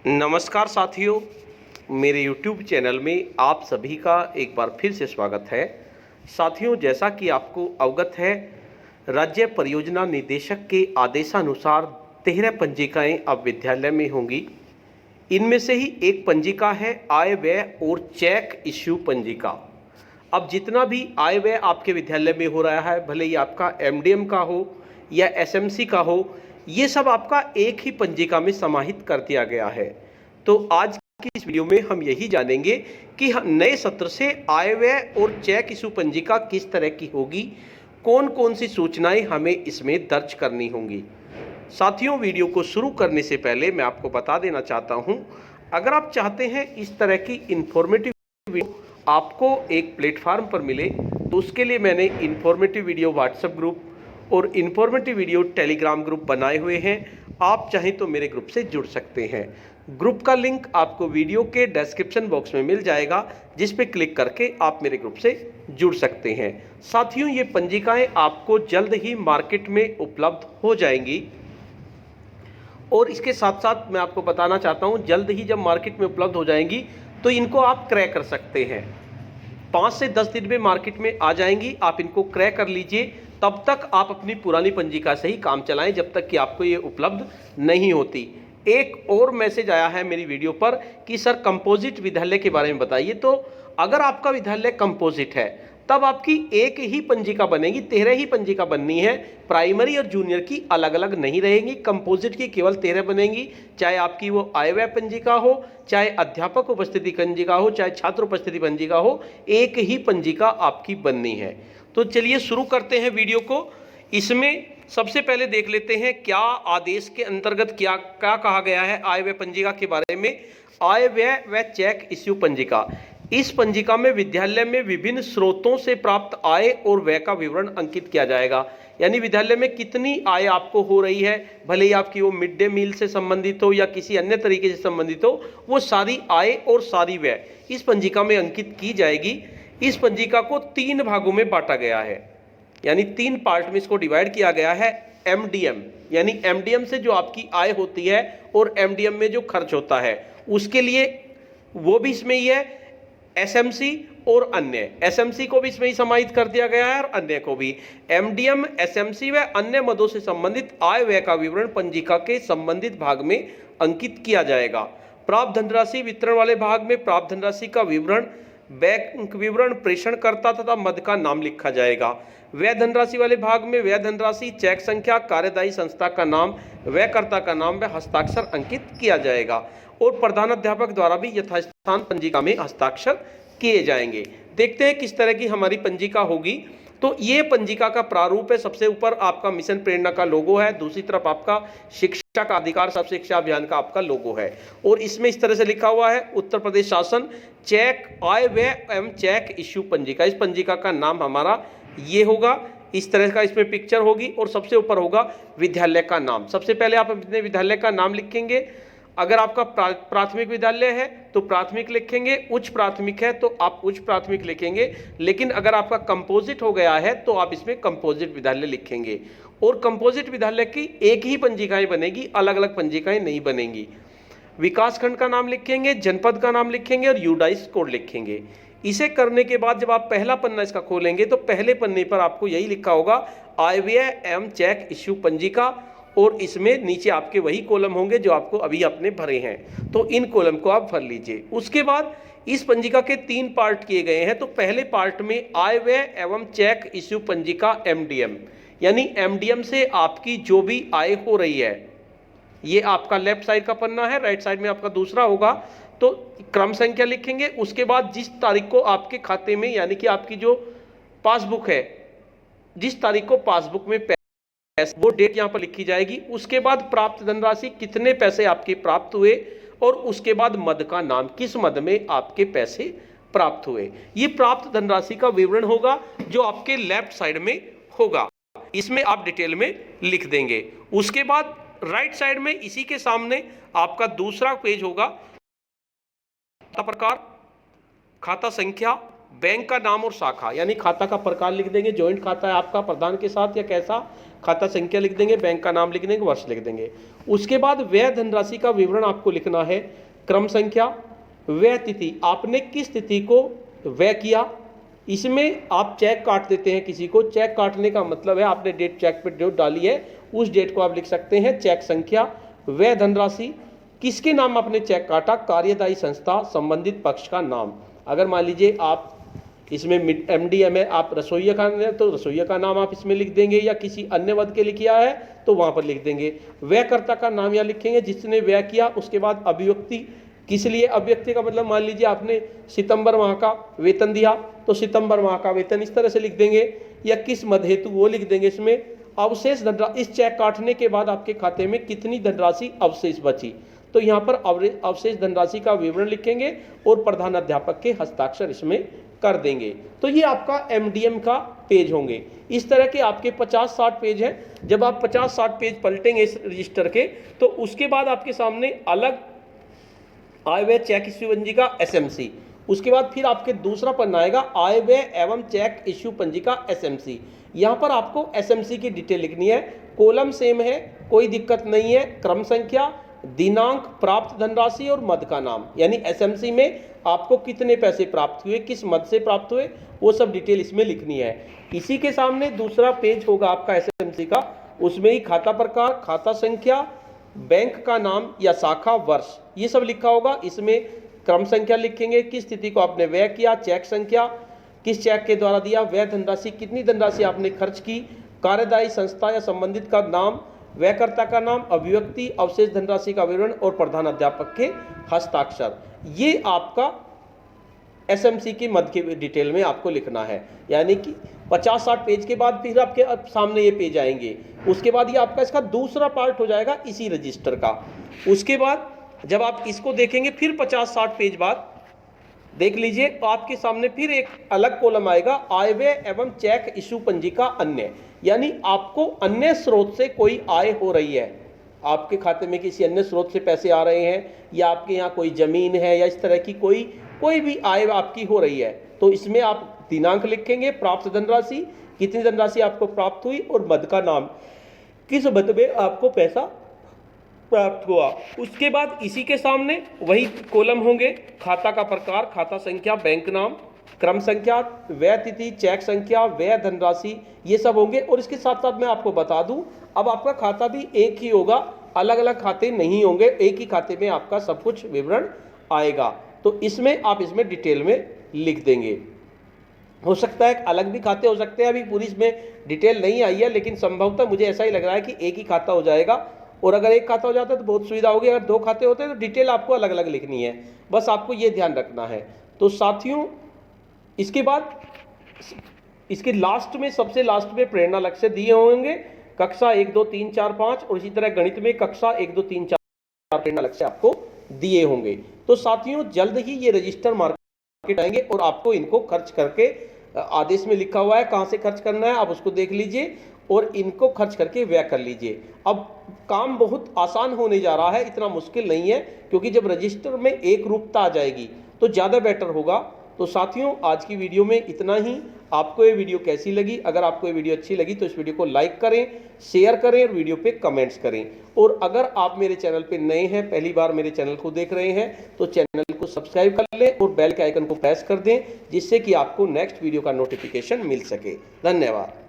नमस्कार साथियों, मेरे YouTube चैनल में आप सभी का एक बार फिर से स्वागत है। साथियों, जैसा कि आपको अवगत है, राज्य परियोजना निदेशक के आदेशानुसार 13 पंजिकाएं अब विद्यालय में होंगी। इनमें से ही एक पंजिका है आय व्यय और चेक इश्यू पंजिका। अब जितना भी आय व्यय आपके विद्यालय में हो रहा है, भले ही आपका MDM का हो या SMC का हो, ये सब आपका एक ही पंजिका में समाहित कर दिया गया है। तो आज की इस वीडियो में हम यही जानेंगे कि नए सत्र से आय व्यय और चेक इशू पंजिका किस तरह की होगी, कौन कौन सी सूचनाएं हमें इसमें दर्ज करनी होंगी। साथियों, वीडियो को शुरू करने से पहले मैं आपको बता देना चाहता हूं, अगर आप चाहते हैं इस तरह की इंफॉर्मेटिव वीडियो आपको एक प्लेटफार्म पर मिले, तो उसके लिए मैंने इंफॉर्मेटिव वीडियो व्हाट्सएप ग्रुप और इंफॉर्मेटिव वीडियो टेलीग्राम ग्रुप बनाए हुए हैं। आप चाहें तो मेरे ग्रुप से जुड़ सकते हैं। ग्रुप का लिंक आपको वीडियो के डिस्क्रिप्शन बॉक्स में मिल जाएगा, जिस पे क्लिक करके आप मेरे ग्रुप से जुड़ सकते हैं। साथियों, ये पंजिकाएं आपको जल्द ही मार्केट में उपलब्ध हो जाएंगी और इसके साथ साथ मैं आपको बताना चाहता हूं, जल्द ही जब मार्केट में उपलब्ध हो जाएंगी तो इनको आप क्रय कर सकते हैं। 5 से 10 दिन में मार्केट में आ जाएंगी, आप इनको क्रय कर लीजिए। तब तक आप अपनी पुरानी पंजिका से ही काम चलाएं, जब तक कि आपको ये उपलब्ध नहीं होती। एक और मैसेज आया है मेरी वीडियो पर कि सर कंपोजिट विद्यालय के बारे में बताइए। तो अगर आपका विद्यालय कंपोजिट है तब आपकी एक ही पंजिका बनेगी, 13 ही पंजिका बननी है। प्राइमरी और जूनियर की अलग अलग नहीं रहेंगी, कंपोजिट की केवल 13 बनेंगी। चाहे आपकी वो आय व्यय पंजिका हो, चाहे अध्यापक उपस्थिति पंजिका हो, चाहे छात्र उपस्थिति पंजिका हो, एक ही पंजिका आपकी बननी है। तो चलिए शुरू करते हैं वीडियो को। इसमें सबसे पहले देख लेते हैं क्या आदेश के अंतर्गत क्या क्या कहा गया है आय व्यय पंजिका के बारे में। आय व्यय व चेक इश्यू पंजिका, इस पंजिका में विद्यालय में विभिन्न स्रोतों से प्राप्त आय और व्यय का विवरण अंकित किया जाएगा। यानी विद्यालय में कितनी आय आपको हो रही है, भले ही आपकी वो मिड डे मील से संबंधित हो या किसी अन्य तरीके से संबंधित हो, वो सारी आय और सारी व्यय इस पंजिका में अंकित की जाएगी। इस पंजिका को 3 भागों में बांटा गया है, यानी 3 पार्ट में इसको डिवाइड किया गया है। MDM, यानी MDM से जो आपकी आय होती है और MDM में जो खर्च होता है उसके लिए वो भी इसमें ही है। SMC और अन्य, SMC को भी इसमें ही समाहित कर दिया गया है और अन्य को भी। MDM, SMC व अन्य मदों से संबंधित आय व्यय का विवरण पंजिका के संबंधित भाग में अंकित किया जाएगा। प्राप्त धनराशि वितरण वाले भाग में प्राप्त धनराशि का विवरण, बैंक विवरण, प्रेषणकर्ता तथा मद का नाम लिखा जाएगा। व्यय धनराशि वाले भाग में व्यय धनराशि, चेक संख्या, कार्यदायी संस्था का नाम, व्ययकर्ता का नाम व हस्ताक्षर अंकित किया जाएगा। और प्रधानाध्यापक द्वारा भी यथास्थान पंजिका में हस्ताक्षर किए जाएंगे। देखते हैं किस तरह की हमारी पंजिका होगी। तो ये पंजिका का प्रारूप है। सबसे ऊपर आपका मिशन प्रेरणा का लोगो है, दूसरी तरफ आपका शिक्षा का अधिकार सब शिक्षा अभियान का आपका लोगो है। और इसमें इस तरह से लिखा हुआ है उत्तर प्रदेश शासन चेक आय व्यय एवं चेक इश्यू पंजिका। इस पंजिका का नाम हमारा ये होगा, इस तरह का इसमें पिक्चर होगी और सबसे ऊपर होगा विद्यालय का नाम। सबसे पहले आप अपने विद्यालय का नाम लिखेंगे। अगर आपका प्राथमिक विद्यालय है तो प्राथमिक लिखेंगे, उच्च प्राथमिक है तो आप उच्च प्राथमिक लिखेंगे। लेकिन अगर आपका कंपोजिट हो गया है तो आप इसमें कंपोजिट विद्यालय लिखेंगे। और कंपोजिट विद्यालय की एक ही पंजिकाएं बनेगी, अलग अलग पंजिकाएं नहीं बनेंगी। विकासखंड का नाम लिखेंगे, जनपद का नाम लिखेंगे और यूडाइस कोड लिखेंगे। इसे करने के बाद जब आप पहला पन्ना इसका खोलेंगे तो पहले पन्ने पर आपको यही लिखा होगा आय व्यय एवं चेक इश्यू पंजिका, और इसमें नीचे आपके वही कॉलम होंगे जो आपको अभी आपने भरे हैं। तो इन कॉलम को आप भर लीजिए। उसके बाद इस पंजिका के 3 पार्ट किए गए हैं। तो पहले पार्ट में आय व्यय एवं चेक इश्यू पंजिका MDM, यानी MDM से आपकी जो भी आय हो रही है, ये आपका लेफ्ट साइड का पन्ना है, राइट साइड में आपका दूसरा होगा। तो क्रम संख्या लिखेंगे। उसके बाद जिस तारीख को आपके खाते में, यानी कि आपकी जो पासबुक है, जिस तारीख को पासबुक में वो डेट यहां पर लिखी जाएगी। उसके बाद प्राप्त धनराशि, कितने पैसे आपके प्राप्त हुए, और उसके बाद मद का नाम, किस मद में आपके पैसे प्राप्त हुए। ये प्राप्त धनराशि का विवरण होगा जो आपके लेफ्ट साइड में होगा। इसमें आप डिटेल में लिख देंगे। उसके बाद राइट साइड में इसी के सामने आपका दूसरा पेज होगा। खाता प्रकार, खाता संख्या, बैंक का नाम और शाखा, यानी खाता का प्रकार लिख देंगे, ज्वाइंट खाता है आपका प्रधान के साथ या कैसा, खाता संख्या लिख देंगे, बैंक का नाम लिख देंगे, वर्ष लिख देंगे। उसके बाद व्यय धनराशि का विवरण आपको लिखना है, क्रम संख्या, व्यय तिथि, आपने किस तिथि को व्यय किया। इसमें आप चेक काट देते हैं किसी को, चेक काटने का मतलब है आपने डेट चेक पे जो डाली है उस डेट को आप लिख सकते हैं। चेक संख्या, व्यय धनराशि, किसके नाम आपने चेक काटा, कार्यदायी संस्था, संबंधित पक्ष का नाम। अगर मान लीजिए आप इसमें MDM है, आप रसोइया का है तो रसोइया का नाम आप इसमें लिख देंगे, या किसी अन्य पद के लिए किया है तो वहां पर लिख देंगे। व्ययकर्ता का नाम यहाँ लिखेंगे जिसने व्यय किया। उसके बाद अभिव्यक्ति, किस लिए अभिव्यक्ति का मतलब, मान लीजिए आपने सितंबर माह का वेतन दिया तो सितंबर माह का वेतन इस तरह से लिख देंगे, या किस मद हेतु वो लिख देंगे। इसमें अवशेष धनराशि, इस चेक काटने के बाद आपके खाते में कितनी धनराशि अवशेष बची, तो यहाँ पर अवशेष धनराशि का विवरण लिखेंगे और प्रधान अध्यापक के हस्ताक्षर इसमें कर देंगे। तो ये आपका MDM का पेज होंगे। इस तरह के आपके 50-60 पेज हैं। जब आप 50-60 पेज पलटेंगे इस रजिस्टर के, तो उसके बाद आपके सामने अलग आय व्यय चेक इश्यू पंजी का SMC, उसके बाद फिर आपके दूसरा पन्ना आएगा आय व्यय एवं चेक इश्यू पंजी का SMC। यहाँ पर आपको SMC की डिटेल लिखनी है, कॉलम सेम है, कोई दिक्कत नहीं है। क्रम संख्या, दिनांक, प्राप्त धनराशि और मद का नाम, यानी SMC में आपको कितने पैसे प्राप्त हुए, किस मद से प्राप्त हुए, वो सब डिटेल इसमें लिखनी है। इसी के सामने दूसरा पेज होगा आपका SMC का, उसमें ही खाता प्रकार, खाता संख्या, बैंक का नाम या शाखा, वर्ष, ये सब लिखा होगा। इसमें क्रम संख्या लिखेंगे, किस तिथि को आपने व्यय किया, चेक संख्या, किस चेक के द्वारा दिया, व्यय धनराशि, कितनी धनराशि आपने खर्च की, कार्यदायी संस्था या संबंधित का नाम, व्ययकर्ता का नाम, अभिव्यक्ति, अवशेष धनराशि का विवरण और प्रधान अध्यापक के हस्ताक्षर। ये आपका SMC की मद के डिटेल में आपको लिखना है। यानी कि 50-60 पेज के बाद फिर आपके सामने ये पेज आएंगे। उसके बाद ये आपका इसका दूसरा पार्ट हो जाएगा इसी रजिस्टर का। उसके बाद जब आप इसको देखेंगे फिर 50-60 पेज बाद देख लीजिए, तो आपके सामने फिर एक अलग कॉलम आएगा, आय व्यय एवं चेक इश्यू पंजी का अन्य, यानी आपको अन्य स्रोत से कोई आय हो रही है, आपके खाते में किसी अन्य स्रोत से पैसे आ रहे हैं, या आपके यहाँ कोई जमीन है, या इस तरह की कोई भी आय आपकी हो रही है, तो इसमें आप दिनांक लिखेंगे, प्राप्त धनराशि, कितनी धनराशि आपको प्राप्त हुई, और मद का नाम, किस मद में आपको पैसा प्राप्त हुआ। उसके बाद इसी के सामने वही कॉलम होंगे, खाता का प्रकार, खाता संख्या, बैंक नाम, क्रम संख्या, व्यय तिथि, चेक संख्या, व्यय धनराशि, ये सब होंगे। और इसके साथ साथ मैं आपको बता दूं, अब आपका खाता भी एक ही होगा, अलग अलग खाते नहीं होंगे, एक ही खाते में आपका सब कुछ विवरण आएगा। तो इसमें आप इसमें डिटेल में लिख देंगे। हो सकता है अलग भी खाते हो सकते हैं, अभी पूरी इसमें डिटेल नहीं आई है, लेकिन संभवतः मुझे ऐसा ही लग रहा है कि एक ही खाता हो जाएगा। और अगर एक खाता हो जाता है तो बहुत सुविधा होगी, अगर 2 खाते होते हैं तो डिटेल आपको अलग अलग लिखनी है, बस आपको ये ध्यान रखना है। तो साथियों, इसके बाद इसके लास्ट में, सबसे लास्ट में प्रेरणा लक्ष्य दिए होंगे, कक्षा 1, 2, 3, 4, 5, और इसी तरह गणित में कक्षा 1, 2, 3, 4 प्रेरणा लक्ष्य आपको दिए होंगे। तो साथियों, जल्द ही ये रजिस्टर मार्केट आएंगे और आपको इनको खर्च करके, आदेश में लिखा हुआ है कहाँ से खर्च करना है, आप उसको देख लीजिए और इनको खर्च करके व्यय कर लीजिए। अब काम बहुत आसान होने जा रहा है, इतना मुश्किल नहीं है, क्योंकि जब रजिस्टर में एक रूपता आ जाएगी तो ज़्यादा बेटर होगा। तो साथियों, आज की वीडियो में इतना ही। आपको ये वीडियो कैसी लगी? अगर आपको ये वीडियो अच्छी लगी तो इस वीडियो को लाइक करें, शेयर करें और वीडियो पे कमेंट्स करें। और अगर आप मेरे चैनल पे नए हैं, पहली बार मेरे चैनल को देख रहे हैं, तो चैनल को सब्सक्राइब कर लें और बेल के आइकन को प्रेस कर दें, जिससे कि आपको नेक्स्ट वीडियो का नोटिफिकेशन मिल सके। धन्यवाद।